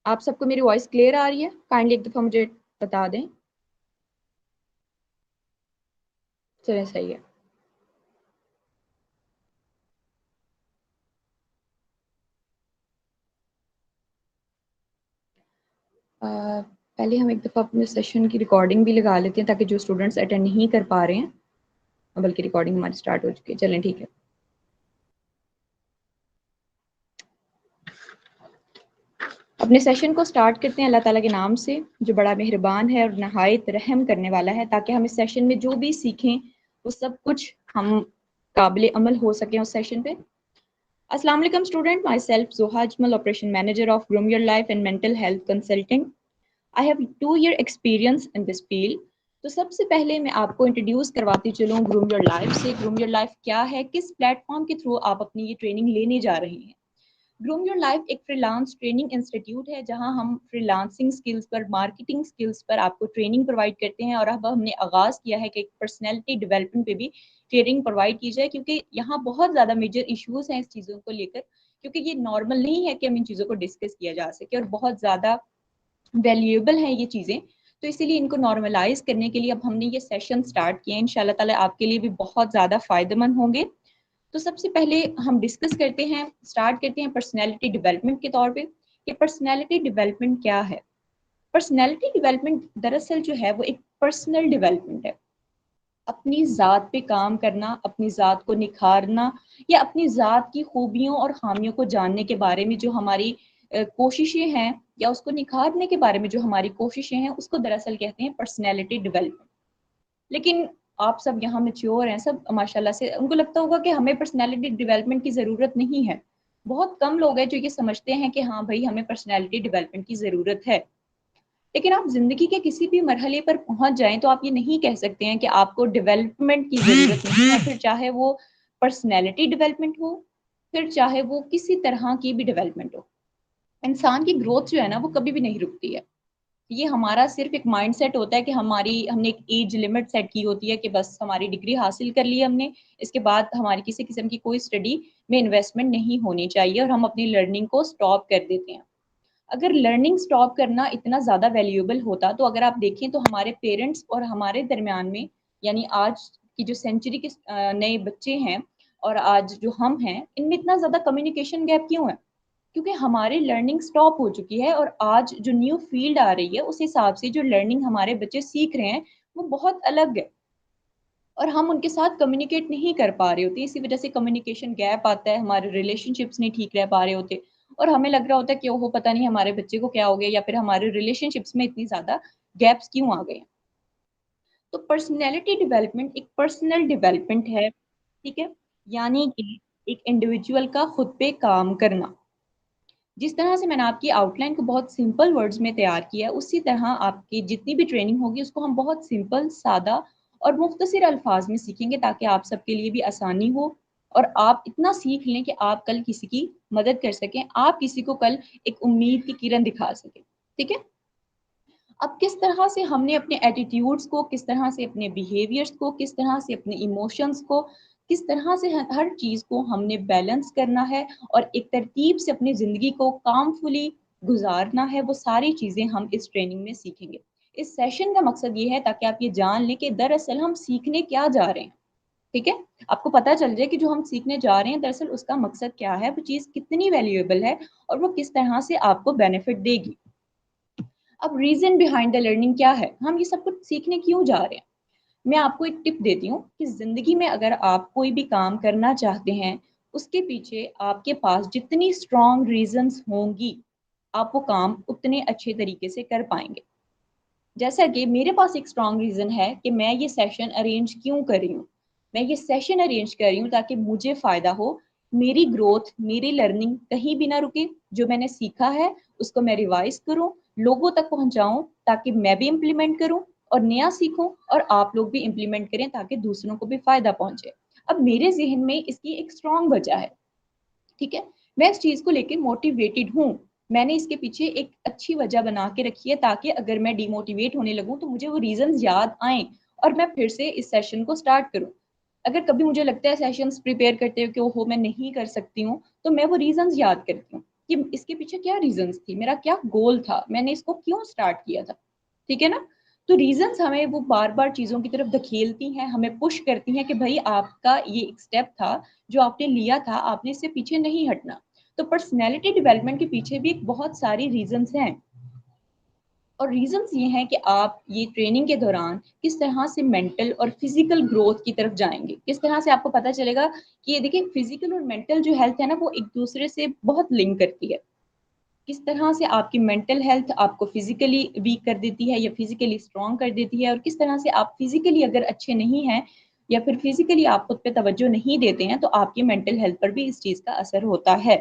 آپ سب کو میری وائس کلیئر آ رہی ہے؟ کائنڈلی ایک دفعہ مجھے بتا دیں. چلیں صحیح ہے. پہلے ہم ایک دفعہ اپنے سیشن کی ریکارڈنگ بھی لگا لیتے ہیں تاکہ جو اسٹوڈنٹس اٹینڈ نہیں کر پا رہے ہیں بلکہ ریکارڈنگ ہماری اسٹارٹ ہو چکی ہے. چلیں ٹھیک ہے. اپنے سیشن کو سٹارٹ کرتے ہیں اللہ تعالیٰ کے نام سے جو بڑا مہربان ہے اور نہایت رحم کرنے والا ہے، تاکہ ہم اس سیشن میں جو بھی سیکھیں وہ سب کچھ ہم قابل عمل ہو سکیں اس سیشن پہ. السلام علیکم student. Myself Zoha Ajmal, operation manager of groom your life and mental health consulting. I have 2 year experience in this field. تو سب سے پہلے میں آپ کو انٹروڈیوس کرواتی چلوں گروم یور لائف سے. گروم یور لائف کیا ہے، کس پلیٹ فارم کے تھرو آپ اپنی یہ ٹریننگ لینے جا رہے ہیں. گروم یور لائف ایک فری لانس ٹریننگ انسٹیٹیوٹ ہے جہاں ہم فری لانسنگ سکلز پر، مارکیٹنگ سکلز پر آپ کو ٹریننگ پرووائڈ کرتے ہیں. اور اب ہم نے آغاز کیا ہے کہ ایک پرسنالٹی ڈیولپمنٹ پہ بھی ٹریننگ پرووائڈ کی جائے، کیونکہ یہاں بہت زیادہ میجر ایشوز ہیں اس چیزوں کو لے کر، کیونکہ یہ نارمل نہیں ہے کہ ہم ان چیزوں کو ڈسکس کیا جا سکے، اور بہت زیادہ ویلیویبل ہیں یہ چیزیں. تو اسی لیے ان کو نارملائز کرنے کے لیے اب ہم نے یہ سیشن سٹارٹ کیا ہے. ان شاء اللہ تعالیٰ آپ کے لیے بھی بہت زیادہ فائدہ مند ہوں گے. تو سب سے پہلے ہم ڈسکس کرتے ہیں، سٹارٹ کرتے ہیں پرسنالٹی ڈیولپمنٹ کے طور پہ کہ پرسنالٹی ڈیولپمنٹ کیا ہے. پرسنالٹی ڈیولپمنٹ دراصل جو ہے وہ ایک پرسنل ڈیولپمنٹ ہے. اپنی ذات پہ کام کرنا، اپنی ذات کو نکھارنا، یا اپنی ذات کی خوبیوں اور خامیوں کو جاننے کے بارے میں جو ہماری کوششیں ہیں، یا اس کو نکھارنے کے بارے میں جو ہماری کوششیں ہیں، اس کو دراصل کہتے ہیں پرسنالٹی ڈیولپمنٹ. لیکن آپ سب یہاں میچور ہیں، سب ماشاءاللہ سے، ان کو لگتا ہوگا کہ ہمیں پرسنالٹی ڈیولپمنٹ کی ضرورت نہیں ہے. بہت کم لوگ ہیں جو یہ سمجھتے ہیں کہ ہاں بھائی ہمیں پرسنالٹی ڈیولپمنٹ کی ضرورت ہے. لیکن آپ زندگی کے کسی بھی مرحلے پر پہنچ جائیں تو آپ یہ نہیں کہہ سکتے ہیں کہ آپ کو ڈیولپمنٹ کی ضرورت نہیں ہے، پھر چاہے وہ پرسنالٹی ڈیولپمنٹ ہو، پھر چاہے وہ کسی طرح کی بھی ڈیولپمنٹ ہو. انسان کی گروتھ جو ہے نا وہ کبھی بھی نہیں رکتی ہے. یہ ہمارا صرف ایک مائنڈ سیٹ ہوتا ہے کہ ہم نے ایک ایج لمٹ سیٹ کی ہوتی ہے کہ بس ہماری ڈگری حاصل کر لی ہم نے، اس کے بعد ہماری کسی قسم کی کوئی اسٹڈی میں انویسٹمنٹ نہیں ہونی چاہیے، اور ہم اپنی لرننگ کو سٹاپ کر دیتے ہیں. اگر لرننگ سٹاپ کرنا اتنا زیادہ ویلیوبل ہوتا تو اگر آپ دیکھیں تو ہمارے پیرنٹس اور ہمارے درمیان میں، یعنی آج کی جو سینچری کے نئے بچے ہیں اور آج جو ہم ہیں، ان میں اتنا زیادہ کمیونیکیشن گیپ کیوں ہے؟ کیونکہ ہماری لرننگ سٹاپ ہو چکی ہے، اور آج جو نیو فیلڈ آ رہی ہے اس حساب سے جو لرننگ ہمارے بچے سیکھ رہے ہیں وہ بہت الگ ہے، اور ہم ان کے ساتھ کمیونیکیٹ نہیں کر پا رہے ہوتے. اسی وجہ سے کمیونیکیشن گیپ آتا ہے، ہمارے ریلیشن شپس نہیں ٹھیک رہ پا رہے ہوتے، اور ہمیں لگ رہا ہوتا ہے کہ وہ پتہ نہیں ہمارے بچے کو کیا ہو گیا، یا پھر ہمارے ریلیشن شپس میں اتنی زیادہ گیپس کیوں آ گئے ہیں. تو پرسنالٹی ڈیولپمنٹ ایک پرسنل ڈیولپمنٹ ہے، ٹھیک ہے، یعنی کہ ایک انڈیویجول کا خود پہ کام کرنا. جس طرح سے میں نے آپ کی آؤٹ لائن کو بہت سمپل ورڈز میں تیار کیا ہے، اسی طرح آپ کی جتنی بھی ٹریننگ ہوگی اس کو ہم بہت سمپل، سادہ اور مختصر الفاظ میں سیکھیں گے، تاکہ آپ سب کے لیے بھی آسانی ہو اور آپ اتنا سیکھ لیں کہ آپ کل کسی کی مدد کر سکیں، آپ کسی کو کل ایک امید کی کرن دکھا سکیں. ٹھیک ہے. اب کس طرح سے ہم نے اپنے ایٹیٹیوڈز کو، کس طرح سے اپنے بیہیویئرز کو، کس طرح سے اپنے ایموشنز کو، کس طرح سے ہر چیز کو ہم نے بیلنس کرنا ہے اور ایک ترتیب سے اپنی زندگی کو کامفلی گزارنا ہے، وہ ساری چیزیں ہم اس ٹریننگ میں سیکھیں گے. اس سیشن کا مقصد یہ ہے تاکہ آپ یہ جان لیں کہ دراصل ہم سیکھنے کیا جا رہے ہیں. ٹھیک ہے، آپ کو پتہ چل جائے کہ جو ہم سیکھنے جا رہے ہیں دراصل اس کا مقصد کیا ہے، وہ چیز کتنی ویلیویبل ہے، اور وہ کس طرح سے آپ کو بینیفٹ دے گی. اب ریزن بیہائنڈ دا لرننگ کیا ہے، ہم یہ سب کچھ سیکھنے کیوں جا رہے ہیں. میں آپ کو ایک ٹپ دیتی ہوں کہ زندگی میں اگر آپ کوئی بھی کام کرنا چاہتے ہیں، اس کے پیچھے آپ کے پاس جتنی اسٹرانگ ریزنز ہوں گی، آپ وہ کام اتنے اچھے طریقے سے کر پائیں گے. جیسا کہ میرے پاس ایک اسٹرانگ ریزن ہے کہ میں یہ سیشن ارینج کیوں کر رہی ہوں. میں یہ سیشن ارینج کر رہی ہوں تاکہ مجھے فائدہ ہو، میری گروتھ، میری لرننگ کہیں بھی نہ رکے. جو میں نے سیکھا ہے اس کو میں ریوائز کروں، لوگوں تک پہنچاؤں تاکہ میں بھی امپلیمنٹ کروں، اور نیا سیکھوں اور آپ لوگ بھی امپلیمنٹ کریں تاکہ دوسروں کو بھی فائدہ پہنچے. اب میرے ذہن میں اس کی ایک اسٹرانگ وجہ ہے. ٹھیک ہے، میں اس چیز کو لے کے موٹیویٹڈ ہوں. میں نے اس کے پیچھے ایک اچھی وجہ بنا کے رکھی ہے تاکہ اگر میں ڈی موٹیویٹ ہونے لگوں تو مجھے وہ ریزنز یاد آئیں اور میں پھر سے اس سیشن کو سٹارٹ کروں. اگر کبھی مجھے لگتا ہے سیشنز پریپیئر کرتے ہوئے کہ وہ میں نہیں کر سکتی ہوں، تو میں وہ ریزنز یاد کرتی ہوں. کہ اس کے پیچھے کیا ریزنس تھی, میرا کیا گول تھا, میں نے اس کو کیوں اسٹارٹ کیا تھا. ٹھیک ہے نا. تو ریزنس ہمیں وہ بار بار چیزوں کی طرف دھکیلتی ہیں, ہمیں پش کرتی ہیں کہ بھائی آپ کا یہ ایک اسٹیپ تھا جو آپ نے لیا تھا, آپ نے اس سے پیچھے نہیں ہٹنا. تو پرسنالٹی ڈیولپمنٹ کے پیچھے بھی بہت ساری ریزنس ہیں, اور ریزنس یہ ہیں کہ آپ یہ ٹریننگ کے دوران کس طرح سے مینٹل اور فزیکل گروتھ کی طرف جائیں گے, کس طرح سے آپ کو پتہ چلے گا کہ یہ دیکھیں فزیکل اور مینٹل جو ہیلتھ ہے نا وہ ایک دوسرے سے بہت لنک کرتی ہے. کس طرح سے آپ کی مینٹل ہیلتھ آپ کو فزیکلی ویک کر دیتی ہے یا فزیکلی اسٹرانگ کر دیتی ہے, اور کس طرح سے آپ فزیکلی اگر اچھے نہیں ہیں یا پھر فزیکلی آپ خود پہ توجہ نہیں دیتے ہیں تو آپ کی مینٹل ہیلتھ پر بھی اس چیز کا اثر ہوتا ہے.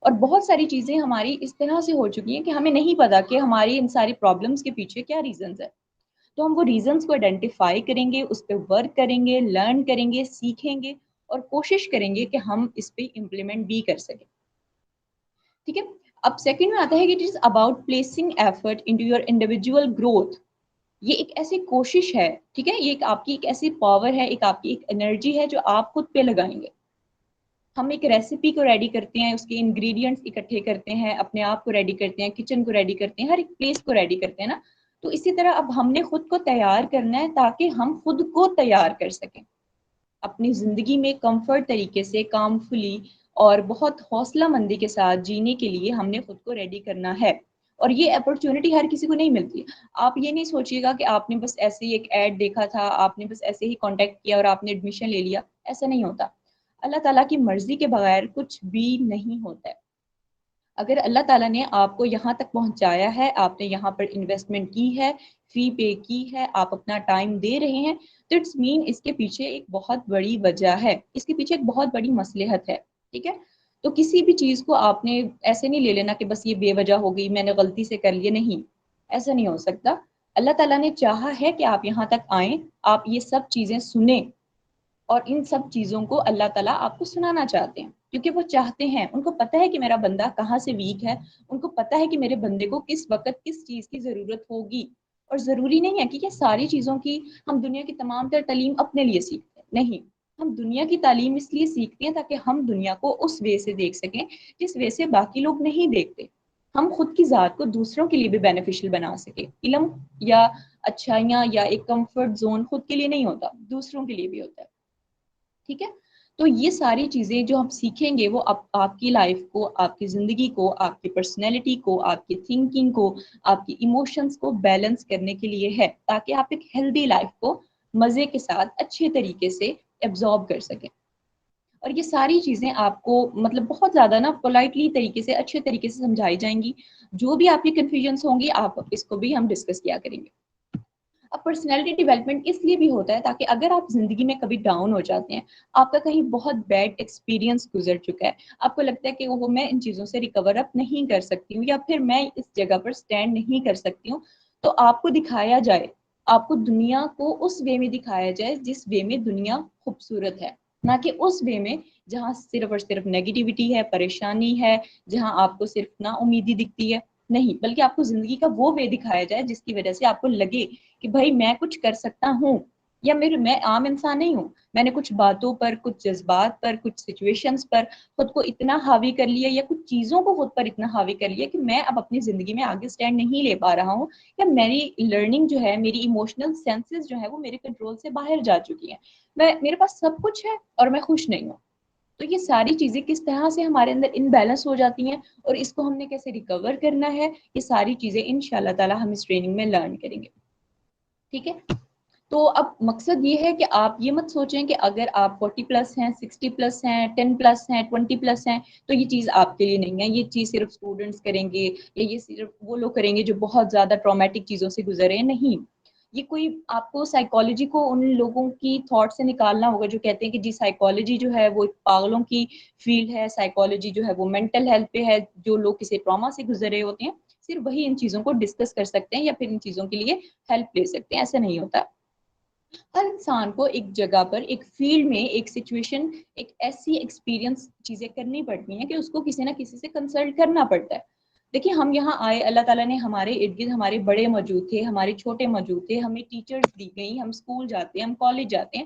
اور بہت ساری چیزیں ہماری اس طرح سے ہو چکی ہیں کہ ہمیں نہیں پتا کہ ہماری ان ساری پرابلمس کے پیچھے کیا ریزنز ہے. تو ہم وہ ریزنز کو آئیڈینٹیفائی کریں گے, اس پہ ورک کریں گے, لرن کریں گے, سیکھیں گے اور کوشش کریں گے کہ ہم اس پہ امپلیمنٹ بھی کر سکیں. ٹھیک ہے. اب سیکنڈ میں آتا ہے کہ it is about placing effort into your individual growth. یہ ایک ایسی کوشش ہے, ٹھیک ہے, یہ ایک آپ کی ایک ایسی پاور ہے, ایک آپ کی ایک انرجی ہے جو آپ خود پہ لگائیں گے. ہم ایک ریسیپی کو ریڈی کرتے ہیں, اس کے انگریڈینٹس اکٹھے کرتے ہیں, اپنے آپ کو ریڈی کرتے ہیں, کچن کو ریڈی کرتے ہیں, ہر ایک پلیس کو ریڈی کرتے ہیں نا. تو اسی طرح اب ہم نے خود کو تیار کرنا ہے تاکہ ہم خود کو تیار کر سکیں اپنی زندگی میں کمفرٹ طریقے سے, کامفلی اور بہت حوصلہ مندی کے ساتھ جینے کے لیے ہم نے خود کو ریڈی کرنا ہے. اور یہ اپرچونٹی ہر کسی کو نہیں ملتی. آپ یہ نہیں سوچیے گا کہ آپ نے بس ایسے ہی ایک ایڈ دیکھا تھا, آپ نے بس ایسے ہی کانٹیکٹ کیا اور آپ نے ایڈمیشن لے لیا, ایسا نہیں ہوتا. اللہ تعالیٰ کی مرضی کے بغیر کچھ بھی نہیں ہوتا ہے. اگر اللہ تعالیٰ نے آپ کو یہاں تک پہنچایا ہے, آپ نے یہاں پر انویسٹمنٹ کی ہے, فی پے کی ہے, آپ اپنا ٹائم دے رہے ہیں, تو اٹس مین اس کے پیچھے ایک بہت بڑی وجہ ہے, اس کے پیچھے ایک بہت بڑی مصلحت ہے. ٹھیک ہے. تو کسی بھی چیز کو آپ نے ایسے نہیں لے لینا کہ بس یہ بے وجہ ہو گئی, میں نے غلطی سے کر لیا. نہیں, ایسا نہیں ہو سکتا. اللہ تعالیٰ نے چاہا ہے کہ آپ یہاں تک آئیں, آپ یہ سب چیزیں سنیں, اور ان سب چیزوں کو اللہ تعالیٰ آپ کو سنانا چاہتے ہیں کیونکہ وہ چاہتے ہیں, ان کو پتہ ہے کہ میرا بندہ کہاں سے ویک ہے, ان کو پتہ ہے کہ میرے بندے کو کس وقت کس چیز کی ضرورت ہوگی. اور ضروری نہیں ہے کہ یہ ساری چیزوں کی ہم دنیا کی تمام تر تعلیم اپنے لیے سیکھتے ہیں, نہیں, ہم دنیا کی تعلیم اس لیے سیکھتے ہیں تاکہ ہم دنیا کو اس وے سے دیکھ سکیں جس وے سے باقی لوگ نہیں دیکھتے. ہم خود کی ذات کو دوسروں کے لیے بھی بینیفیشل بنا سکیں. علم یا اچھائیاں یا ایک کمفرٹ زون خود کے لیے نہیں ہوتا, دوسروں کے لیے بھی ہوتا ہے. ٹھیک ہے. تو یہ ساری چیزیں جو ہم سیکھیں گے وہ آپ کی لائف کو, آپ کی زندگی کو, آپ کی پرسنالٹی کو, آپ کی تھنکنگ کو, آپ کی ایموشنز کو بیلنس کرنے کے لیے ہے, تاکہ آپ ایک ہیلدی لائف کو مزے کے ساتھ اچھے طریقے سے ایبزارب کر سکیں. اور یہ ساری چیزیں آپ کو مطلب بہت زیادہ نا پولائٹلی طریقے سے, اچھے طریقے سے سمجھائی جائیں گی. جو بھی آپ کی کنفیوژنس ہوں گی, آپ اس کو بھی ہم ڈسکس کیا کریں گے. اب پرسنالٹی ڈیولپمنٹ اس لیے بھی ہوتا ہے تاکہ اگر آپ زندگی میں کبھی ڈاؤن ہو جاتے ہیں, آپ کا کہیں بہت بیڈ ایکسپیرینس گزر چکا ہے, آپ کو لگتا ہے کہ وہ میں ان چیزوں سے ریکور اپ نہیں کر سکتی ہوں یا پھر میں اس جگہ پر سٹینڈ نہیں کر سکتی ہوں, تو آپ کو دکھایا جائے, آپ کو دنیا کو اس وے میں دکھایا جائے جس وے میں دنیا خوبصورت ہے, نہ کہ اس وے میں جہاں صرف اور صرف نیگیٹیوٹی ہے, پریشانی ہے, جہاں آپ کو صرف نا امیدی دکھتی ہے. نہیں, بلکہ آپ کو زندگی کا وہ وے دکھایا جائے جس کی وجہ سے آپ کو لگے کہ بھائی میں کچھ کر سکتا ہوں, یا میں عام انسان نہیں ہوں, میں نے کچھ باتوں پر, کچھ جذبات پر, کچھ سچویشنز پر خود کو اتنا حاوی کر لیا, یا کچھ چیزوں کو خود پر اتنا حاوی کر لیا کہ میں اب اپنی زندگی میں آگے سٹینڈ نہیں لے پا رہا ہوں, یا میری لرننگ جو ہے, میری ایموشنل سینسز جو ہے وہ میرے کنٹرول سے باہر جا چکی ہیں, میرے پاس سب کچھ ہے اور میں خوش نہیں ہوں. تو یہ ساری چیزیں کس طرح سے ہمارے اندر انبیلنس ہو جاتی ہیں اور اس کو ہم نے کیسے ریکور کرنا ہے, یہ ساری چیزیں انشاءاللہ تعالی ہم اس ٹریننگ میں لرن کریں گے. ٹھیک ہے. تو اب مقصد یہ ہے کہ آپ یہ مت سوچیں کہ اگر آپ 40+ ہیں, 60+ ہیں, 10+ ہیں, 20+ ہیں تو یہ چیز آپ کے لیے نہیں ہے, یہ چیز صرف اسٹوڈنٹس کریں گے, یا یہ صرف وہ لوگ کریں گے جو بہت زیادہ ٹرامیٹک چیزوں سے گزرے ہیں. نہیں, یہ کوئی آپ کو سائیکالوجی کو ان لوگوں کی تھاٹ سے نکالنا ہوگا جو کہتے ہیں کہ جی سائیکالوجی جو ہے وہ پاگلوں کی فیلڈ ہے, سائیکالوجی جو ہے وہ مینٹل ہیلتھ پہ ہے, جو لوگ کسی ٹراما سے گزر رہے ہوتے ہیں صرف وہی ان چیزوں کو ڈسکس کر سکتے ہیں یا پھر ان چیزوں کے لیے ہیلپ لے سکتے ہیں. ایسا نہیں ہوتا. ہر انسان کو ایک جگہ پر, ایک فیلڈ میں, ایک سچویشن, ایک ایسی ایکسپیرینس چیزیں کرنی پڑتی ہیں کہ اس کو کسی نہ کسی سے کنسلٹ کرنا پڑتا ہے. دیکھیے ہم یہاں آئے, اللہ تعالیٰ نے ہمارے ارد گرد ہمارے بڑے موجود تھے, ہمارے چھوٹے موجود تھے, ہمیں ٹیچرز دی گئی, ہم اسکول جاتے ہیں, ہم کالج جاتے ہیں,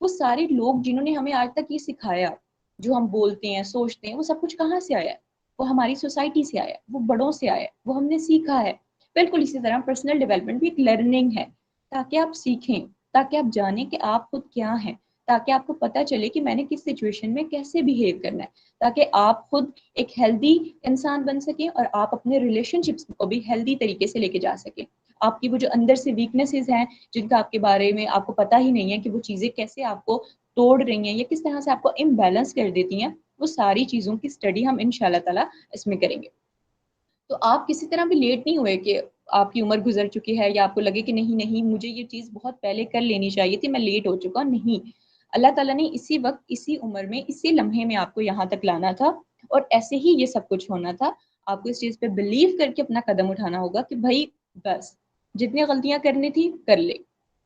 وہ سارے لوگ جنہوں نے ہمیں آج تک یہ سکھایا, جو ہم بولتے ہیں, سوچتے ہیں, وہ سب کچھ کہاں سے آیا ہے؟ وہ ہماری سوسائٹی سے آیا ہے، وہ بڑوں سے آیا ہے، وہ ہم نے سیکھا ہے. بالکل اسی طرح پرسنل ڈیولپمنٹ بھی ایک لرننگ ہے، تاکہ آپ سیکھیں، تاکہ آپ جانیں کہ آپ خود کیا ہیں، تاکہ آپ کو پتہ چلے کہ میں نے کس سچویشن میں کیسے بیہیو کرنا ہے، تاکہ آپ خود ایک ہیلدی انسان بن سکیں اور آپ اپنے ریلیشن شپس کو بھی ہیلدی طریقے سے لے کے جا سکیں. آپ کی وہ جو اندر سے ویکنیسز ہیں جن کا آپ کے بارے میں آپ کو پتہ ہی نہیں ہے کہ وہ چیزیں کیسے آپ کو توڑ رہی ہیں یا کس طرح سے آپ کو امبیلنس کر دیتی ہیں، وہ ساری چیزوں کی اسٹڈی ہم انشاءاللہ تعالی اس میں کریں گے. تو آپ کسی طرح بھی لیٹ نہیں ہوئے کہ آپ کی عمر گزر چکی ہے یا آپ کو لگے کہ نہیں نہیں مجھے یہ چیز بہت پہلے کر لینی چاہیے تھی، میں لیٹ ہو چکا. نہیں، اللہ تعالیٰ نے اسی وقت، اسی عمر میں، اسی لمحے میں آپ کو یہاں تک لانا تھا اور ایسے ہی یہ سب کچھ ہونا تھا. آپ کو اس چیز پہ بلیو کر کے اپنا قدم اٹھانا ہوگا کہ بھائی بس جتنی غلطیاں کرنی تھی کر لے،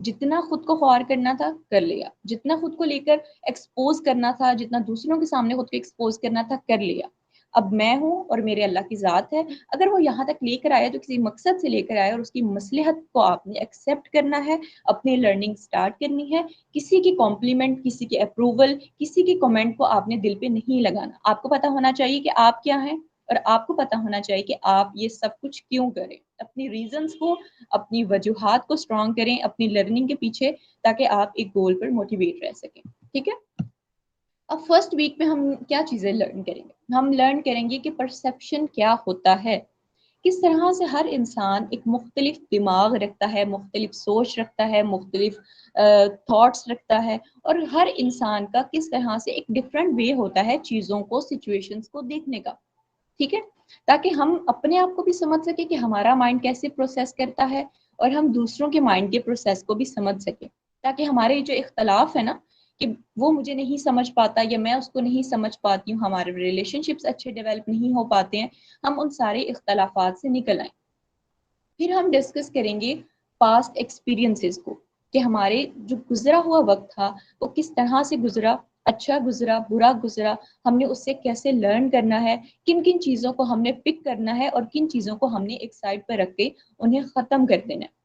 جتنا خود کو خوار کرنا تھا کر لیا، جتنا خود کو لے کر ایکسپوز کرنا تھا، جتنا دوسروں کے سامنے خود کو ایکسپوز کرنا تھا کر لیا. اب میں ہوں اور میرے اللہ کی ذات ہے. اگر وہ یہاں تک لے کر آیا تو کسی مقصد سے لے کر آیا اور اس کی مصلحت کو آپ نے ایکسیپٹ کرنا ہے، اپنی لرننگ سٹارٹ کرنی ہے. کسی کی کمپلیمنٹ، کسی کی اپروول، کسی کی کمنٹ کو آپ نے دل پہ نہیں لگانا. آپ کو پتہ ہونا چاہیے کہ آپ کیا ہیں اور آپ کو پتہ ہونا چاہیے کہ آپ یہ سب کچھ کیوں کریں. اپنی ریزنز کو، اپنی وجوہات کو اسٹرانگ کریں اپنی لرننگ کے پیچھے، تاکہ آپ ایک گول پر موٹیویٹ رہ سکیں. ٹھیک ہے. اب فرسٹ ویک میں ہم کیا چیزیں لرن کریں گے؟ ہم لرن کریں گے کہ پرسیپشن کیا ہوتا ہے، کس طرح سے ہر انسان ایک مختلف دماغ رکھتا ہے، مختلف سوچ رکھتا ہے، مختلف تھاٹس رکھتا ہے، اور ہر انسان کا کس طرح سے ایک ڈفرینٹ وے ہوتا ہے چیزوں کو، سچویشنز کو دیکھنے کا. ٹھیک ہے. تاکہ ہم اپنے آپ کو بھی سمجھ سکیں کہ ہمارا مائنڈ کیسے پروسیس کرتا ہے اور ہم دوسروں کے مائنڈ کے پروسیس کو بھی سمجھ سکیں. تاکہ ہمارے جو اختلاف ہے نا کہ وہ مجھے نہیں سمجھ پاتا یا میں اس کو نہیں سمجھ پاتی ہوں، ہمارے ریلیشن شپس اچھے ڈیولپ نہیں ہو پاتے ہیں، ہم ان سارے اختلافات سے نکل آئیں. پھر ہم ڈسکس کریں گے پاسٹ ایکسپیرینسز کو، کہ ہمارے جو گزرا ہوا وقت تھا وہ کس طرح سے گزرا، اچھا گزرا، برا گزرا، ہم نے اس سے کیسے لرن کرنا ہے، کن کن چیزوں کو ہم نے پک کرنا ہے اور کن چیزوں کو ہم نے ایک سائڈ پہ رکھ کے انہیں ختم کر دینا ہے.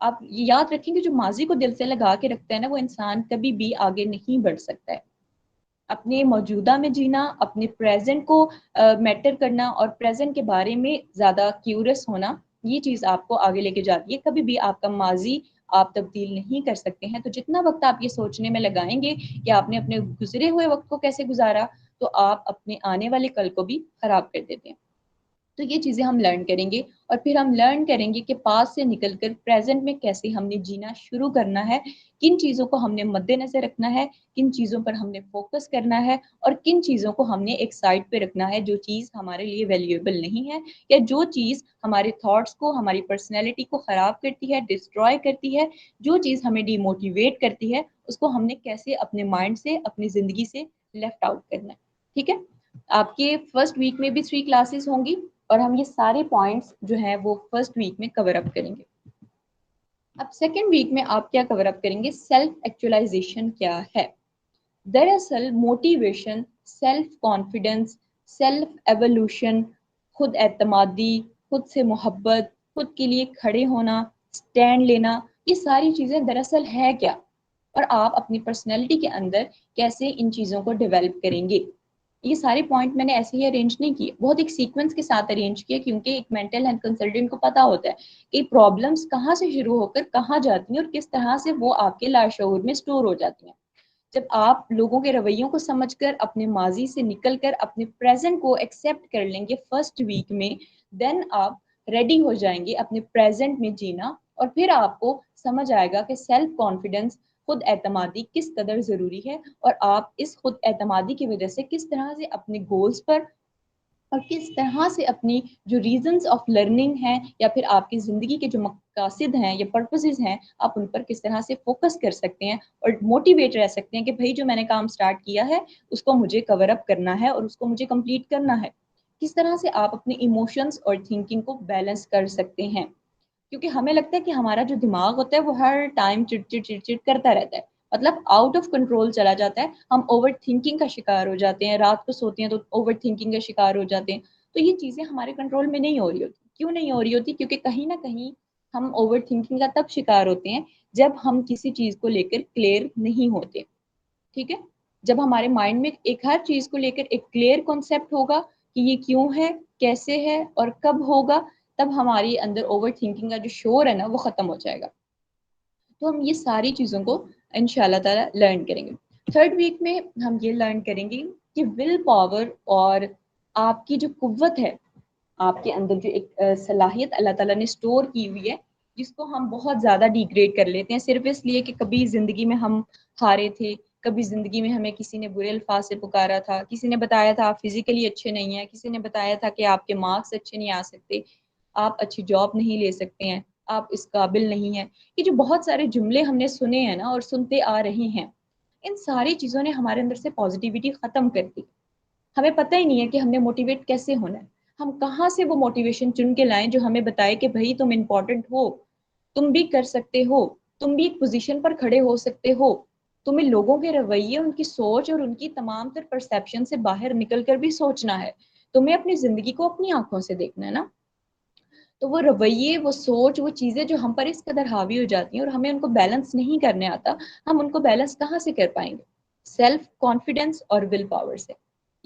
آپ یہ یاد رکھیں کہ جو ماضی کو دل سے لگا کے رکھتا ہے نا، وہ انسان کبھی بھی آگے نہیں بڑھ سکتا ہے. اپنے موجودہ میں جینا، اپنے پریزنٹ کو میٹر کرنا اور پریزنٹ کے بارے میں زیادہ کیورس ہونا، یہ چیز آپ کو آگے لے کے جاتی ہے. کبھی بھی آپ کا ماضی آپ تبدیل نہیں کر سکتے ہیں. تو جتنا وقت آپ یہ سوچنے میں لگائیں گے کہ آپ نے اپنے گزرے ہوئے وقت کو کیسے گزارا، تو آپ اپنے آنے والے کل کو بھی خراب کر دیتے ہیں. تو یہ چیزیں ہم لرن کریں گے اور پھر ہم لرن کریں گے کہ پاس سے نکل کر پریزنٹ میں کیسے ہم نے جینا شروع کرنا ہے، کن چیزوں کو ہم نے مد نظر رکھنا ہے، کن چیزوں پر ہم نے فوکس کرنا ہے اور کن چیزوں کو ہم نے ایک سائڈ پہ رکھنا ہے جو چیز ہمارے لیے ویلیویبل نہیں ہے یا جو چیز ہمارے تھاٹس کو، ہماری پرسنالٹی کو خراب کرتی ہے، ڈسٹروائے کرتی ہے، جو چیز ہمیں ڈی موٹیویٹ کرتی ہے، اس کو ہم نے کیسے اپنے مائنڈ سے، اپنی زندگی سے لیفٹ آؤٹ کرنا ہے. ٹھیک ہے. آپ کے فرسٹ ویک میں بھی 3 کلاسز ہوں گی اور ہم یہ سارے پوائنٹس جو ہیں وہ فرسٹ ویک میں کور اپ کریں گے. اب سیکنڈ ویک میں آپ کیا کور اپ کریں گے؟ سیلف ایکچولائزیشن کیا ہے. دراصل motivation, self confidence, self evolution, خود اعتمادی، خود سے محبت، خود کے لیے کھڑے ہونا، سٹینڈ لینا، یہ ساری چیزیں دراصل ہے کیا، اور آپ اپنی پرسنالٹی کے اندر کیسے ان چیزوں کو ڈیولپ کریں گے. یہ سارے پوائنٹ میں نے ایسے ہی ارینج نہیں کیے، بہت ایک سیکوینس کے ساتھ ارینج کیے، کیونکہ ایک مینٹل ہیلتھ کنسلٹنٹ کو پتا ہوتا ہے کہ پرابلمس کہاں سے شروع ہو کر کہاں جاتی ہیں اور کس طرح سے وہ آپ کے لاشعور میں سٹور ہو جاتی ہیں. جب آپ لوگوں کے رویوں کو سمجھ کر، اپنے ماضی سے نکل کر اپنے پریزنٹ کو ایکسیپٹ کر لیں گے فرسٹ ویک میں، دین آپ ریڈی ہو جائیں گے اپنے پریزنٹ میں جینا، اور پھر آپ کو سمجھ آئے گا کہ سیلف کانفیڈنس، خود اعتمادی کس قدر ضروری ہے، اور آپ اس خود اعتمادی کی وجہ سے کس طرح سے اپنے گولز پر اور کس طرح سے اپنی جو ریزنز آف لرننگ ہیں یا پھر آپ کی زندگی کے جو مقاصد ہیں یا پرپسز ہیں، آپ ان پر کس طرح سے فوکس کر سکتے ہیں اور موٹیویٹ رہ سکتے ہیں کہ بھائی جو میں نے کام سٹارٹ کیا ہے اس کو مجھے کور اپ کرنا ہے اور اس کو مجھے کمپلیٹ کرنا ہے. کس طرح سے آپ اپنے ایموشنز اور تھنکنگ کو بیلنس کر سکتے ہیں، کیونکہ ہمیں لگتا ہے کہ ہمارا جو دماغ ہوتا ہے وہ ہر ٹائم چڑ کرتا رہتا ہے، مطلب آؤٹ آف کنٹرول چلا جاتا ہے. ہم اوور تھنکنگ کا شکار ہو جاتے ہیں، رات کو سوتے ہیں تو اوور تھنکنگ کا شکار ہو جاتے ہیں. تو یہ چیزیں ہمارے کنٹرول میں نہیں ہو رہی ہوتی. کیوں نہیں ہو رہی ہوتی؟ کیونکہ کہیں نہ کہیں ہم اوور تھنکنگ کا تب شکار ہوتے ہیں جب ہم کسی چیز کو لے کر کلیئر نہیں ہوتے. ٹھیک ہے. جب ہمارے مائنڈ میں ایک ہر چیز کو لے کر ایک کلیئر کانسیپٹ ہوگا کہ یہ کیوں ہے، کیسے ہے اور کب ہوگا، تب ہماری اندر اوور تھنکنگ کا جو شور ہے نا وہ ختم ہو جائے گا. تو ہم یہ ساری چیزوں کو انشاءاللہ تعالیٰ لرن کریں گے. تھرڈ ویک میں ہم یہ لرن کریں گے کہ ول پاور اور آپ کی جو قوت ہے، آپ کے اندر جو ایک صلاحیت اللہ تعالیٰ نے اسٹور کی ہوئی ہے، جس کو ہم بہت زیادہ ڈیگریڈ کر لیتے ہیں صرف اس لیے کہ کبھی زندگی میں ہم ہارے تھے، کبھی زندگی میں ہمیں کسی نے برے الفاظ سے پکارا تھا، کسی نے بتایا تھا آپ فزیکلی اچھے نہیں ہیں، کسی نے بتایا تھا کہ آپ کے مارکس اچھے نہیں آ سکتے، آپ اچھی جاب نہیں لے سکتے ہیں، آپ اس قابل نہیں ہیں. یہ جو بہت سارے جملے ہم نے سنے ہیں نا اور سنتے آ رہے ہیں، ان ساری چیزوں نے ہمارے اندر سے پازیٹیوٹی ختم کر دی. ہمیں پتہ ہی نہیں ہے کہ ہم نے موٹیویٹ کیسے ہونا ہے. ہم کہاں سے وہ موٹیویشن چن کے لائیں جو ہمیں بتائے کہ بھائی تم امپورٹنٹ ہو، تم بھی کر سکتے ہو، تم بھی ایک پوزیشن پر کھڑے ہو سکتے ہو. تمہیں لوگوں کے رویے، ان کی سوچ اور ان کی تمام تر پرسیپشن سے باہر نکل کر بھی سوچنا ہے. تمہیں اپنی زندگی کو اپنی آنکھوں سے دیکھنا ہے نا. تو وہ رویے، وہ سوچ، وہ چیزیں جو ہم پر اس قدر حاوی ہو جاتی ہیں اور ہمیں ان کو بیلنس نہیں کرنے آتا، ہم ان کو بیلنس کہاں سے کر پائیں گے؟ سیلف کانفیڈنس اور ول پاور سے.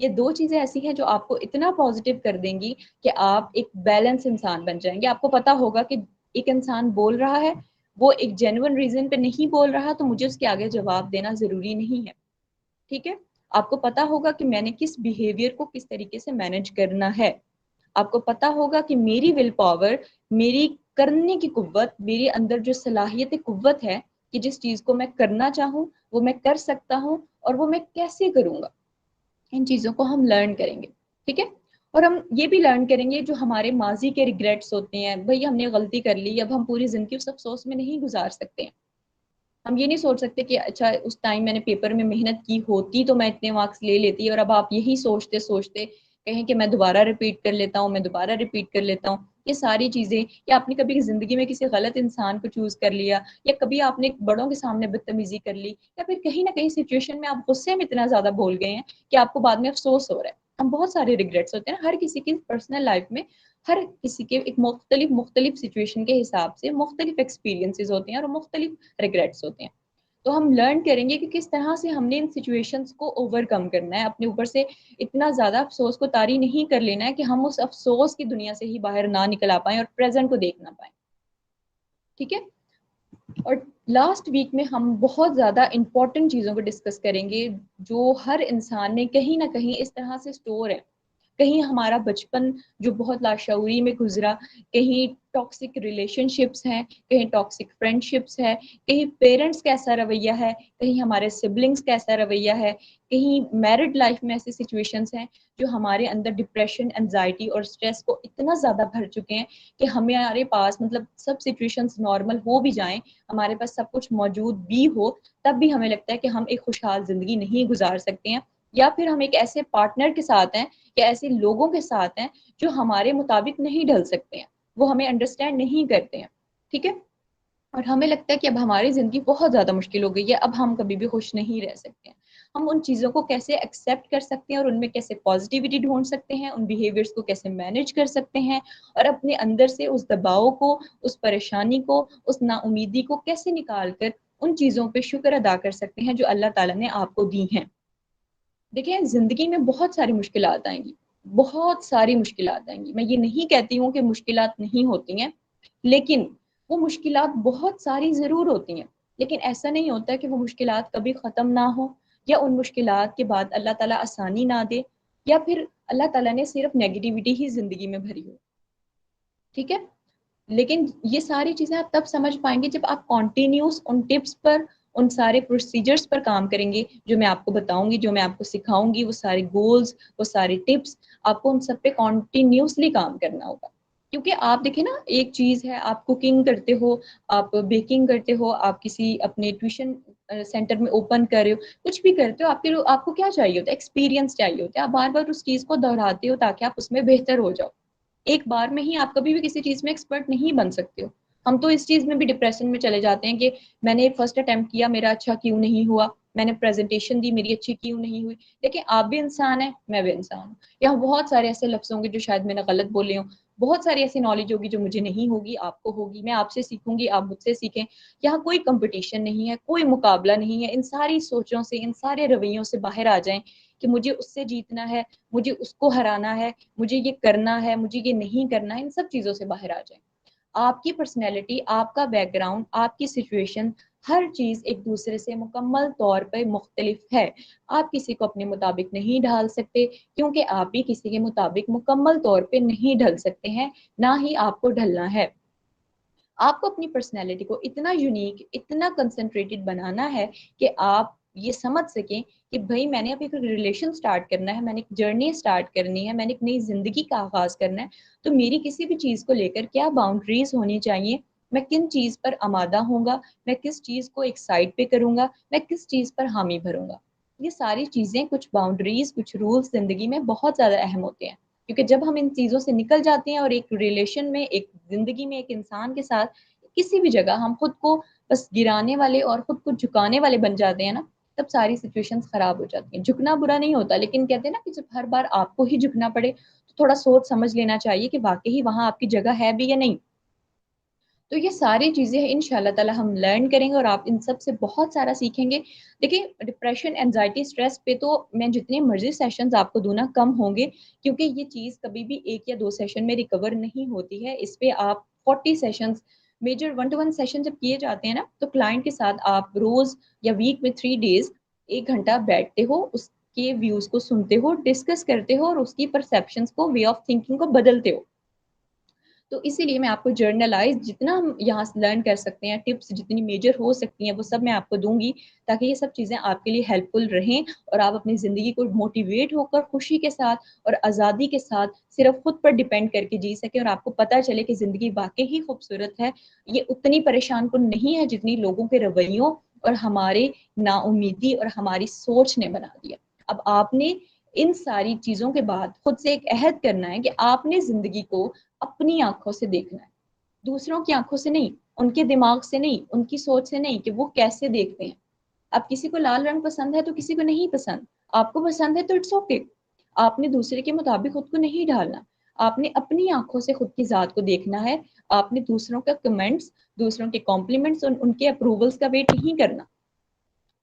یہ دو چیزیں ایسی ہیں جو آپ کو اتنا پازیٹیو کر دیں گی کہ آپ ایک بیلنس انسان بن جائیں گے. آپ کو پتا ہوگا کہ ایک انسان بول رہا ہے، وہ ایک جینوئن ریزن پہ نہیں بول رہا، تو مجھے اس کے آگے جواب دینا ضروری نہیں ہے. ٹھیک ہے؟ آپ کو پتا ہوگا کہ میں نے کس بیہیویئر کو کس طریقے سے مینج کرنا ہے. آپ کو پتا ہوگا کہ میری ول پاور، میری کرنے کی قوت، میرے اندر جو صلاحیت قوت ہے کہ جس چیز کو میں کرنا چاہوں وہ میں کر سکتا ہوں، اور وہ میں کیسے کروں گا. ان چیزوں کو ہم لرن کریں گے. ٹھیک ہے؟ اور ہم یہ بھی لرن کریں گے جو ہمارے ماضی کے ریگریٹس ہوتے ہیں. بھئی ہم نے غلطی کر لی، اب ہم پوری زندگی اس افسوس میں نہیں گزار سکتے ہیں. ہم یہ نہیں سوچ سکتے کہ اچھا اس ٹائم میں نے پیپر میں محنت کی ہوتی تو میں اتنے مارکس لے لیتی، اور اب آپ یہی سوچتے سوچتے کہیں کہ میں دوبارہ رپیٹ کر لیتا ہوں، میں دوبارہ رپیٹ کر لیتا ہوں. یہ ساری چیزیں، یا آپ نے کبھی زندگی میں کسی غلط انسان کو چوز کر لیا، یا کبھی آپ نے بڑوں کے سامنے بدتمیزی کر لی، یا پھر کہیں نہ کہیں سچویشن میں آپ غصے میں اتنا زیادہ بول گئے ہیں کہ آپ کو بعد میں افسوس ہو رہا ہے. ہم بہت سارے ریگریٹس ہوتے ہیں نا، ہر کسی کی پرسنل لائف میں ہر کسی کے ایک مختلف سچویشن کے حساب سے مختلف ایکسپیرینسز ہوتے ہیں اور مختلف ریگریٹس ہوتے ہیں. تو ہم لرن کریں گے کہ کس طرح سے ہم نے ان سچویشنز کو اوور کم کرنا ہے. اپنے اوپر سے اتنا زیادہ افسوس کو طاری نہیں کر لینا ہے کہ ہم اس افسوس کی دنیا سے ہی باہر نہ نکل آ پائیں اور پریزنٹ کو دیکھ نہ پائیں. ٹھیک ہے؟ اور لاسٹ ویک میں ہم بہت زیادہ امپورٹنٹ چیزوں کو ڈسکس کریں گے جو ہر انسان نے کہیں نہ کہیں اس طرح سے اسٹور ہے. کہیں ہمارا بچپن جو بہت لاشعوری میں گزرا، کہیں ٹاکسک ریلیشن شپس ہیں، کہیں ٹاکسک فرینڈ شپس ہے، کہیں پیرنٹس کیسا رویہ ہے، کہیں ہمارے سبلنگس کیسا رویہ ہے، کہیں میرڈ لائف میں ایسی سچویشنز ہیں جو ہمارے اندر ڈپریشن، انزائٹی اور اسٹریس کو اتنا زیادہ بھر چکے ہیں کہ ہمارے پاس مطلب سب سچویشنز نارمل ہو بھی جائیں، ہمارے پاس سب کچھ موجود بھی ہو، تب بھی ہمیں لگتا ہے کہ ہم ایک خوشحال زندگی نہیں گزار سکتے ہیں. یا پھر ہم ایک ایسے پارٹنر کے ساتھ ہیں یا ایسے لوگوں کے ساتھ ہیں جو ہمارے مطابق نہیں ڈھل سکتے ہیں، وہ ہمیں انڈرسٹینڈ نہیں کرتے ہیں. ٹھیک ہے؟ اور ہمیں لگتا ہے کہ اب ہماری زندگی بہت زیادہ مشکل ہو گئی ہے، اب ہم کبھی بھی خوش نہیں رہ سکتے ہیں. ہم ان چیزوں کو کیسے ایکسیپٹ کر سکتے ہیں اور ان میں کیسے پازیٹیوٹی ڈھونڈ سکتے ہیں، ان بیہیویئرس کو کیسے مینیج کر سکتے ہیں، اور اپنے اندر سے اس دباؤ کو، اس پریشانی کو، اس نا امیدی کو کیسے نکال کر ان چیزوں پہ شکر ادا کر سکتے ہیں جو اللہ تعالیٰ نے آپ کو دی ہیں. دیکھیں زندگی میں بہت ساری مشکلات آئیں گی، بہت ساری مشکلات آئیں گی. میں یہ نہیں کہتی ہوں کہ مشکلات نہیں ہوتی ہیں، لیکن وہ مشکلات بہت ساری ضرور ہوتی ہیں. لیکن ایسا نہیں ہوتا کہ وہ مشکلات کبھی ختم نہ ہو، یا ان مشکلات کے بعد اللہ تعالیٰ آسانی نہ دے، یا پھر اللہ تعالیٰ نے صرف نیگیٹیوٹی ہی زندگی میں بھری ہو. ٹھیک ہے؟ لیکن یہ ساری چیزیں آپ تب سمجھ پائیں گے جب آپ کانٹینیوس ان ٹپس پر، ان سارے پروسیجرز پر کام کریں گے جو میں آپ کو بتاؤں گی، جو میں آپ کو سکھاؤں گی. وہ سارے گولز، وہ سارے ٹپس، آپ کو ان سب پہ کانٹینیوسلی کام کرنا ہوگا. کیونکہ آپ دیکھیں نا، ایک چیز ہے آپ کوکنگ کرتے ہو، آپ بیکنگ کرتے ہو، آپ کسی اپنے ٹیوشن سینٹر میں اوپن کر رہے ہو، کچھ بھی کرتے ہو، آپ کو کیا چاہیے ہوتا ہے؟ ایکسپیرینس چاہیے ہوتا ہے. آپ بار بار اس چیز کو دہراتے ہو تاکہ آپ اس میں بہتر ہو جاؤ. ایک بار میں ہی آپ کبھی بھی کسی چیز میں ایکسپرٹ نہیں بن سکتے ہو. ہم تو اس چیز میں بھی ڈپریشن میں چلے جاتے ہیں کہ میں نے فرسٹ اٹیمپٹ کیا، میرا اچھا کیوں نہیں ہوا، میں نے پریزنٹیشن دی، میری اچھی کیوں نہیں ہوئی. لیکن آپ بھی انسان ہیں، میں بھی انسان ہوں. یہاں بہت سارے ایسے لفظ ہوں گے جو شاید میں نے غلط بولے ہوں، بہت ساری ایسی نالج ہوگی جو مجھے نہیں ہوگی، آپ کو ہوگی. میں آپ سے سیکھوں گی، آپ مجھ سے سیکھیں. یہاں کوئی کمپٹیشن نہیں ہے، کوئی مقابلہ نہیں ہے. ان ساری سوچوں سے، ان سارے رویوں سے باہر آ جائیں کہ مجھے اس سے جیتنا ہے، مجھے اس کو ہرانا ہے، مجھے یہ کرنا ہے، مجھے یہ نہیں کرنا ہے، ان سب چیزوں سے باہر آ جائیں۔ آپ کی پرسنالٹی، آپ کا بیک گراؤنڈ، آپ کی سچویشن، ہر چیز ایک دوسرے سے مکمل طور پہ مختلف ہے۔ آپ کسی کو اپنے مطابق نہیں ڈھال سکتے، کیونکہ آپ بھی کسی کے مطابق مکمل طور پہ نہیں ڈھل سکتے ہیں، نہ ہی آپ کو ڈھلنا ہے۔ آپ کو اپنی پرسنالٹی کو اتنا یونیک، اتنا کنسنٹریٹڈ بنانا ہے کہ آپ یہ سمجھ سکیں کہ بھائی میں نے اب ایک ریلیشن سٹارٹ کرنا ہے، میں نے ایک جرنی سٹارٹ کرنی ہے، میں نے ایک نئی زندگی کا آغاز کرنا ہے، تو میری کسی بھی چیز کو لے کر کیا باؤنڈریز ہونی چاہیے، میں کن چیز پر آمادہ ہوں گا، میں کس چیز کو ایک سائڈ پہ کروں گا، میں کس چیز پر حامی بھروں گا۔ یہ ساری چیزیں، کچھ باؤنڈریز، کچھ رولز زندگی میں بہت زیادہ اہم ہوتے ہیں، کیونکہ جب ہم ان چیزوں سے نکل جاتے ہیں اور ایک ریلیشن میں، ایک زندگی میں، ایک انسان کے ساتھ کسی بھی جگہ ہم خود کو بس گرانے والے اور خود کو جھکانے والے بن جاتے ہیں نا، تب ساری سچویشنز خراب ہو جاتی ہیں۔ جھکنا برا نہیں ہوتا، لیکن کہتے ہیں نا کہ جب ہر بار آپ کو ہی جھکنا پڑے تو تھوڑا سوچ سمجھ لینا چاہیے کہ واقعی وہاں آپ کی جگہ ہے بھی یا نہیں۔ تو یہ ساری چیزیں ان شاء اللہ تعالی ہم لرن کریں گے اور آپ ان سب سے بہت سارا سیکھیں گے۔ دیکھیں، ڈپریشن، اینزائٹی، اسٹریس پہ تو میں جتنے مرضی سیشنز آپ کو دوں نا کم ہوں گے، کیونکہ یہ چیز کبھی بھی 1 یا 2 سیشن میں ریکور نہیں ہوتی ہے۔ اس پہ آپ 40 سیشنز، میجر 1-to-1 سیشن جب کیے جاتے ہیں نا، تو کلائنٹ کے ساتھ آپ روز یا ویک میں 3 ڈیز 1 گھنٹہ بیٹھتے ہو، اس کے ویوز کو سنتے ہو، ڈسکس کرتے ہو اور اس کی پرسیپشنز کو، وے آف تھنکنگ کو بدلتے ہو۔ تو اسی لیے میں آپ کو جرنلائز جتنا ہم یہاں سے لرن کر سکتے ہیں، ٹپس جتنی میجر ہو سکتی ہیں وہ سب میں آپ کو دوں گی، تاکہ یہ سب چیزیں آپ کے لیے ہیلپ فل رہیں اور آپ اپنی زندگی کو موٹیویٹ ہو کر خوشی کے ساتھ اور آزادی کے ساتھ صرف خود پر ڈیپینڈ کر کے جی سکیں، اور آپ کو پتہ چلے کہ زندگی واقعی ہی خوبصورت ہے، یہ اتنی پریشان کن نہیں ہے جتنی لوگوں کے رویوں اور ہمارے نا امیدی اور ہماری سوچ نے بنا دیا۔ اب آپ نے ان ساری چیزوں کے بعد خود سے ایک عہد کرنا ہے کہ آپ نے زندگی کو اپنی آنکھوں سے دیکھنا ہے، دوسروں کی آنکھوں سے نہیں، ان کے دماغ سے نہیں، ان کی سوچ سے نہیں کہ وہ کیسے دیکھتے ہیں۔ اب کسی کو لال رنگ پسند ہے تو کسی کو نہیں پسند، آپ کو پسند ہے تو اٹس اوکے۔ آپ نے دوسرے کے مطابق خود کو نہیں ڈھالنا، آپ نے اپنی آنکھوں سے خود کی ذات کو دیکھنا ہے۔ آپ نے دوسروں کا کمنٹس، دوسروں کے کمپلیمنٹس، ان کے اپروولس کا ویٹ نہیں کرنا،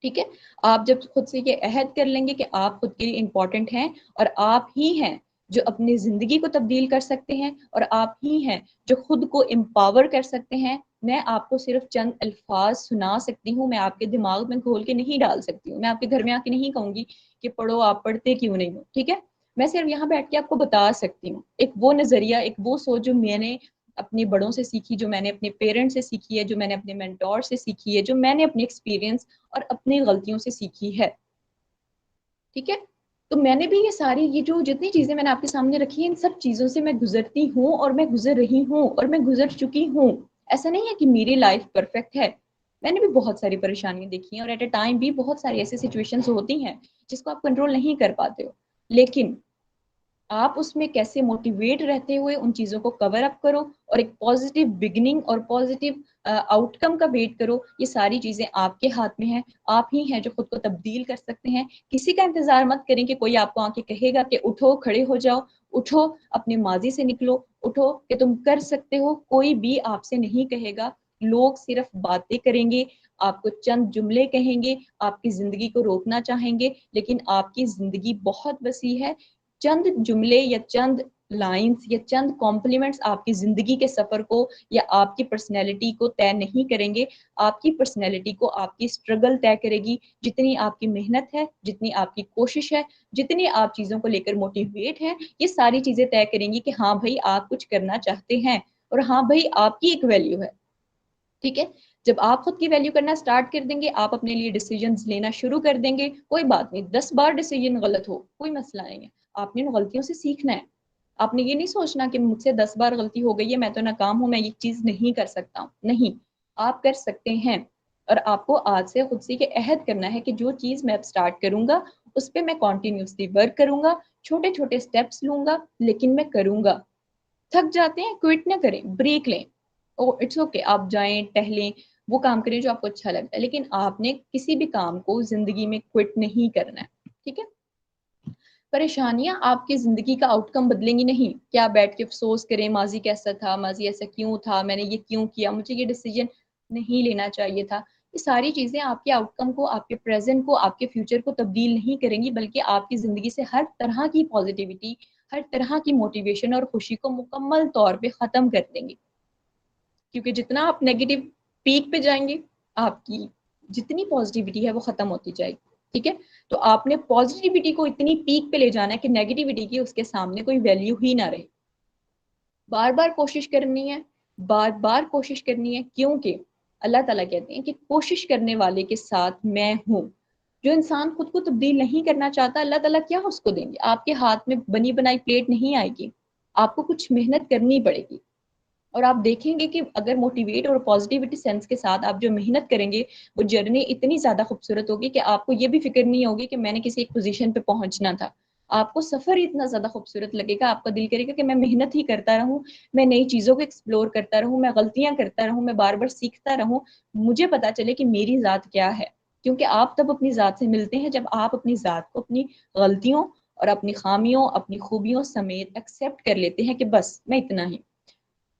ٹھیک ہے؟ آپ جب خود سے یہ عہد کر لیں گے کہ آپ خود کے لیے امپورٹنٹ ہیں اور آپ ہی ہیں جو اپنی زندگی کو تبدیل کر سکتے ہیں، اور آپ ہی ہیں جو خود کو امپاور کر سکتے ہیں۔ میں آپ کو صرف چند الفاظ سنا سکتی ہوں، میں آپ کے دماغ میں کھول کے نہیں ڈال سکتی ہوں، میں آپ کے گھر میں آ کے نہیں کہوں گی کہ پڑھو، آپ پڑھتے کیوں نہیں ہو، ٹھیک ہے؟ میں صرف یہاں بیٹھ کے آپ کو بتا سکتی ہوں ایک وہ نظریہ، ایک وہ سوچ جو میں نے اپنے بڑوں سے سیکھی، جو میں نے اپنے پیرنٹ سے سیکھی ہے، جو میں نے اپنے مینٹور سے سیکھی ہے، جو میں نے اپنے ایکسپیرینس اور اپنی غلطیوں سے سیکھی ہے، ٹھیک ہے؟ تو میں نے بھی یہ ساری، یہ جو جتنی چیزیں میں نے آپ کے سامنے رکھی ہیں، ان سب چیزوں سے میں گزرتی ہوں اور میں گزر رہی ہوں اور میں گزر چکی ہوں۔ ایسا نہیں ہے کہ میری لائف پرفیکٹ ہے، میں نے بھی بہت ساری پریشانیاں دیکھی ہیں، اور ایٹ اے ٹائم بھی بہت ساری ایسی سچویشنز ہوتی ہیں جس کو آپ کنٹرول نہیں کر پاتے ہو، لیکن آپ اس میں کیسے موٹیویٹ رہتے ہوئے ان چیزوں کو کور اپ کرو اور ایک پازیٹیو بگننگ اور پازیٹیو آؤٹ کم کا ویٹ کرو، یہ ساری چیزیں آپ کے ہاتھ میں ہیں۔ آپ ہی ہیں جو خود کو تبدیل کر سکتے ہیں۔ کسی کا انتظار مت کریں کہ کوئی آپ کو آ کے کہے گا کہ اٹھو، کھڑے ہو جاؤ، اٹھو، اپنے ماضی سے نکلو، اٹھو کہ تم کر سکتے ہو۔ کوئی بھی آپ سے نہیں کہے گا، لوگ صرف باتیں کریں گے، آپ کو چند جملے کہیں گے، آپ کی زندگی کو روکنا چاہیں گے، لیکن آپ کی زندگی بہت وسیع ہے۔ چند جملے یا چند لائنز یا چند کمپلیمنٹس آپ کی زندگی کے سفر کو یا آپ کی پرسنالٹی کو طے نہیں کریں گے۔ آپ کی پرسنالٹی کو آپ کی اسٹرگل طے کرے گی، جتنی آپ کی محنت ہے، جتنی آپ کی کوشش ہے، جتنی آپ چیزوں کو لے کر موٹیویٹ ہیں، یہ ساری چیزیں طے کریں گی کہ ہاں بھائی آپ کچھ کرنا چاہتے ہیں، اور ہاں بھائی آپ کی ایک ویلیو ہے، ٹھیک ہے؟ جب آپ خود کی ویلیو کرنا سٹارٹ کر دیں گے، آپ اپنے لیے ڈیسیجنز لینا شروع کر دیں گے، کوئی بات نہیں، 10 بار ڈیسیجن غلط ہو، کوئی مسئلہ نہیں ہے، آپ نے ان غلطیوں سے سیکھنا ہے۔ آپ نے یہ نہیں سوچنا کہ مجھ سے 10 بار غلطی ہو گئی ہے، میں تو ناکام ہوں، میں یہ چیز نہیں کر سکتا ہوں، نہیں، آپ کر سکتے ہیں۔ اور آپ کو آج سے خود سے یہ عہد کرنا ہے کہ جو چیز میں اب سٹارٹ کروں گا اس پہ میں کنٹینیوسلی ورک کروں گا، چھوٹے چھوٹے سٹیپس لوں گا، لیکن میں کروں گا۔ تھک جاتے ہیں، کوئٹ نہ کریں، بریک لیں، او اٹس اوکے، آپ جائیں، ٹہلیں، وہ کام کریں جو آپ کو اچھا لگتا ہے، لیکن آپ نے کسی بھی کام کو زندگی میں کوئٹ نہیں کرنا ہے، ٹھیک ہے؟ پریشانیاں آپ کی زندگی کا آؤٹ کم بدلیں گی نہیں کہ آپ بیٹھ کے افسوس کریں ماضی کیسا تھا، ماضی ایسا کیوں تھا، میں نے یہ کیوں کیا، مجھے یہ ڈیسیجن نہیں لینا چاہیے تھا۔ یہ ساری چیزیں آپ کے آؤٹ کم کو، آپ کے پریزنٹ کو، آپ کے فیوچر کو تبدیل نہیں کریں گی، بلکہ آپ کی زندگی سے ہر طرح کی پازیٹیوٹی، ہر طرح کی موٹیویشن اور خوشی کو مکمل طور پہ ختم کر دیں گی. کیونکہ جتنا آپ نیگیٹو پیک پہ جائیں گے، آپ کی جتنی پازیٹیوٹی ہے وہ ختم ہوتی جائے گی. ٹھیک ہے، تو آپ نے پازیٹیوٹی کو اتنی پیک پہ لے جانا ہے کہ نیگیٹیوٹی کی اس کے سامنے کوئی ویلیو ہی نہ رہے. بار بار کوشش کرنی ہے، بار بار کوشش کرنی ہے، کیونکہ اللہ تعالیٰ کہتے ہیں کہ کوشش کرنے والے کے ساتھ میں ہوں. جو انسان خود کو تبدیل نہیں کرنا چاہتا، اللہ تعالیٰ کیا اس کو دیں گے؟ آپ کے ہاتھ میں بنی بنائی پلیٹ نہیں آئے گی، آپ کو کچھ محنت کرنی پڑے گی. اور آپ دیکھیں گے کہ اگر موٹیویٹ اور پازیٹیوٹی سینس کے ساتھ آپ جو محنت کریں گے، وہ جرنی اتنی زیادہ خوبصورت ہوگی کہ آپ کو یہ بھی فکر نہیں ہوگی کہ میں نے کسی ایک پوزیشن پہ پہنچنا تھا. آپ کو سفر اتنا زیادہ خوبصورت لگے گا، آپ کا دل کرے گا کہ میں محنت ہی کرتا رہوں، میں نئی چیزوں کو ایکسپلور کرتا رہوں، میں غلطیاں کرتا رہوں، میں بار بار سیکھتا رہوں، مجھے پتا چلے کہ میری ذات کیا ہے. کیونکہ آپ تب اپنی ذات سے ملتے ہیں جب آپ اپنی ذات کو، اپنی غلطیوں اور اپنی خامیوں، اپنی خوبیوں سمیت ایکسیپٹ کر لیتے ہیں کہ بس میں اتنا ہی.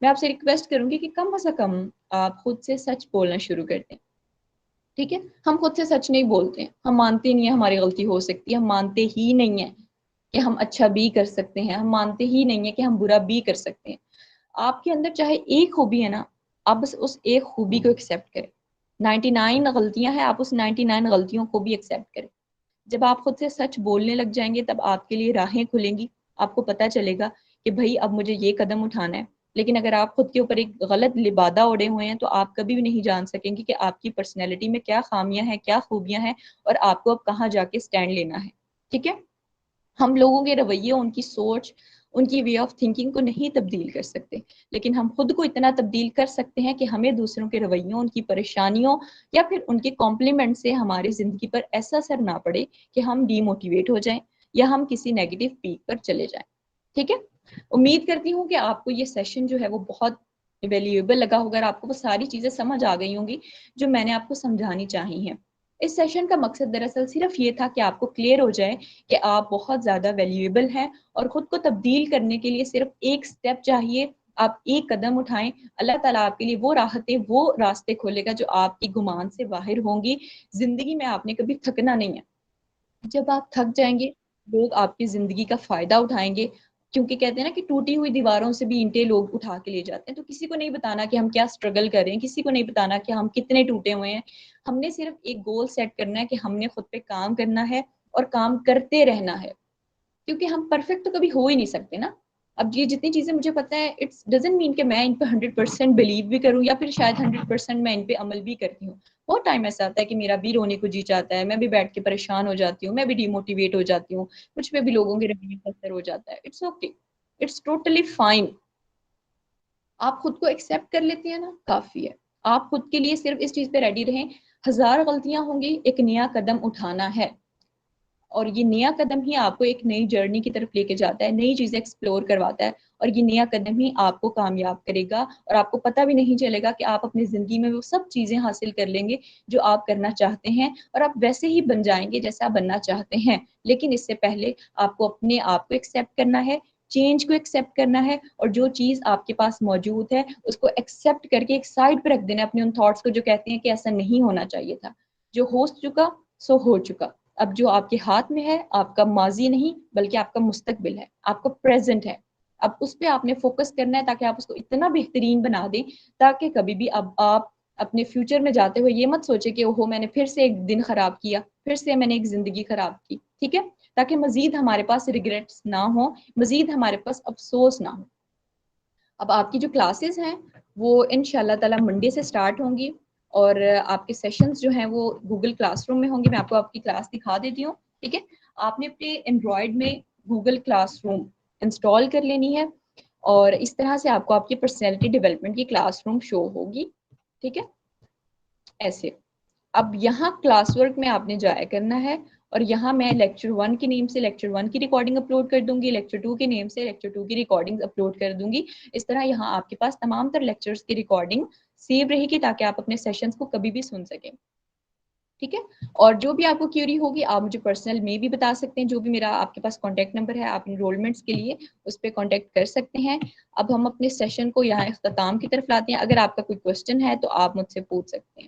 میں آپ سے ریکویسٹ کروں گی کہ کم از کم آپ خود سے سچ بولنا شروع کر دیں. ٹھیک ہے، ہم خود سے سچ نہیں بولتے ہیں، ہم مانتے نہیں ہیں ہماری غلطی ہو سکتی ہے، ہم مانتے ہی نہیں ہیں کہ ہم اچھا بھی کر سکتے ہیں، ہم مانتے ہی نہیں ہیں کہ ہم برا بھی کر سکتے ہیں. آپ کے اندر چاہے ایک خوبی ہے نا، آپ بس اس ایک خوبی کو ایکسیپٹ کریں. 99 غلطیاں ہیں، آپ اس 99 غلطیوں کو بھی ایکسیپٹ کریں. جب آپ خود سے سچ بولنے لگ جائیں گے، تب آپ کے لیے راہیں کھلیں گی. آپ کو پتہ چلے گا کہ بھائی اب مجھے یہ قدم اٹھانا ہے. لیکن اگر آپ خود کے اوپر ایک غلط لبادہ اوڑے ہوئے ہیں، تو آپ کبھی بھی نہیں جان سکیں گے کہ آپ کی پرسنالٹی میں کیا خامیاں ہیں، کیا خوبیاں ہیں، اور آپ کو اب کہاں جا کے سٹینڈ لینا ہے. ٹھیک ہے، ہم لوگوں کے رویے، ان کی سوچ، ان کی وے آف تھنکنگ کو نہیں تبدیل کر سکتے، لیکن ہم خود کو اتنا تبدیل کر سکتے ہیں کہ ہمیں دوسروں کے رویوں، ان کی پریشانیوں یا پھر ان کے کمپلیمنٹ سے ہماری زندگی پر ایسا اثر نہ پڑے کہ ہم ڈی موٹیویٹ ہو جائیں یا ہم کسی نیگیٹو پیک پر چلے جائیں. ٹھیک ہے، امید کرتی ہوں کہ آپ کو یہ سیشن جو ہے وہ بہت ویلیویبل لگا ہوگا، اور آپ کو وہ ساری چیزیں سمجھ آ گئی ہوں گی جو میں نے آپ کو سمجھانی چاہی ہیں. اس سیشن کا مقصد دراصل صرف یہ تھا کہ آپ کو کلیئر ہو جائے کہ آپ بہت زیادہ ویلیویبل ہیں، اور خود کو تبدیل کرنے کے لیے صرف ایک سٹیپ چاہیے. آپ ایک قدم اٹھائیں، اللہ تعالیٰ آپ کے لیے وہ راحتیں، وہ راستے کھولے گا جو آپ کی گمان سے باہر ہوں گی. زندگی میں آپ نے کبھی تھکنا نہیں ہے. جب آپ تھک جائیں گے، لوگ آپ کی زندگی کا فائدہ اٹھائیں گے. کیونکہ کہتے ہیں نا کہ ٹوٹی ہوئی دیواروں سے بھی اینٹیں لوگ اٹھا کے لے جاتے ہیں. تو کسی کو نہیں بتانا کہ ہم کیا اسٹرگل کر رہے ہیں، کسی کو نہیں بتانا کہ ہم کتنے ٹوٹے ہوئے ہیں. ہم نے صرف ایک گول سیٹ کرنا ہے کہ ہم نے خود پہ کام کرنا ہے اور کام کرتے رہنا ہے. کیونکہ ہم پرفیکٹ تو کبھی ہو ہی نہیں سکتے نا. اب یہ جتنی چیزیں مجھے پتہ ہے، اٹس ڈزنٹ مین کہ میں ان پہ 100% بلیو بھی کروں، یا پھر شاید 100% میں ان پہ عمل بھی کرتی ہوں. بہت ٹائم ایسا آتا ہے کہ میرا بھی رونے کو جی چاہتا ہے، میں بھی بیٹھ کے پریشان ہو جاتی ہوں، میں بھی ڈی موٹیویٹ ہو جاتی ہوں، مجھ پہ بھی لوگوں کے رویے کا اثر ہو جاتا ہے. It's okay, it's totally fine. آپ خود کو ایکسیپٹ کر لیتے ہیں نا، کافی ہے. آپ خود کے لیے صرف اس چیز پہ ریڈی رہیں، 1000 غلطیاں ہوں گی، ایک نیا قدم اٹھانا ہے. اور یہ نیا قدم ہی آپ کو ایک نئی جرنی کی طرف لے کے جاتا ہے، نئی چیزیں ایکسپلور کرواتا ہے. اور یہ نیا قدم ہی آپ کو کامیاب کرے گا، اور آپ کو پتہ بھی نہیں چلے گا کہ آپ اپنی زندگی میں وہ سب چیزیں حاصل کر لیں گے جو آپ کرنا چاہتے ہیں، اور آپ ویسے ہی بن جائیں گے جیسا آپ بننا چاہتے ہیں. لیکن اس سے پہلے آپ کو اپنے آپ کو ایکسیپٹ کرنا ہے، چینج کو ایکسیپٹ کرنا ہے، اور جو چیز آپ کے پاس موجود ہے اس کو ایکسیپٹ کر کے ایک سائڈ پہ رکھ دینا ہے، اپنے ان تھاٹس کو جو کہتے ہیں کہ ایسا نہیں ہونا چاہیے تھا. جو ہو چکا سو ہو چکا. اب جو آپ کے ہاتھ میں ہے، آپ کا ماضی نہیں بلکہ آپ کا مستقبل ہے، آپ کا پریزنٹ ہے. اب اس پہ آپ نے فوکس کرنا ہے تاکہ آپ اس کو اتنا بہترین بنا دیں تاکہ کبھی بھی اب آپ اپنے فیوچر میں جاتے ہوئے یہ مت سوچے کہ اوہو میں نے پھر سے ایک دن خراب کیا، پھر سے میں نے ایک زندگی خراب کی. ٹھیک ہے، تاکہ مزید ہمارے پاس ریگریٹس نہ ہوں، مزید ہمارے پاس افسوس نہ ہو. اب آپ کی جو کلاسز ہیں وہ انشاءاللہ تعالی منڈے سے سٹارٹ ہوں گی، اور آپ کے سیشنز جو ہیں وہ گوگل کلاس روم میں ہوں گے. میں آپ کو آپ کی کلاس دکھا دیتی ہوں. ٹھیک ہے، آپ نے اپنے اینڈرائڈ میں گوگل کلاس روم انسٹال کر لینی ہے، اور اس طرح سے آپ کو آپ کی پرسنالٹی ڈیولپمنٹ کی کلاس روم شو ہوگی. ٹھیک ہے، ایسے. اب یہاں کلاس ورک میں آپ نے جایا کرنا ہے، اور یہاں میں لیکچر 1 کی نیم سے لیکچر 1 کی ریکارڈنگ اپلوڈ کر دوں گی، لیکچر 2 کی نیم سے لیکچر 2 کی ریکارڈنگ اپلوڈ کر دوں گی. اس طرح یہاں آپ کے پاس تمام تر لیکچرز کی ریکارڈنگ سیو رہے گی تاکہ آپ اپنے سیشنز کو کبھی بھی سن سکیں. ٹھیک ہے، اور جو بھی آپ کو کیوری ہوگی آپ مجھے پرسنل میں بھی بتا سکتے ہیں. جو بھی میرا آپ کے پاس کانٹیکٹ نمبر ہے، آپ انرولمنٹس کے لیے اس پہ کانٹیکٹ کر سکتے ہیں. اب ہم اپنے سیشن کو یہاں اختتام کی طرف لاتے ہیں. اگر آپ کا کوئی کوشچن ہے تو آپ مجھ سے پوچھ سکتے ہیں.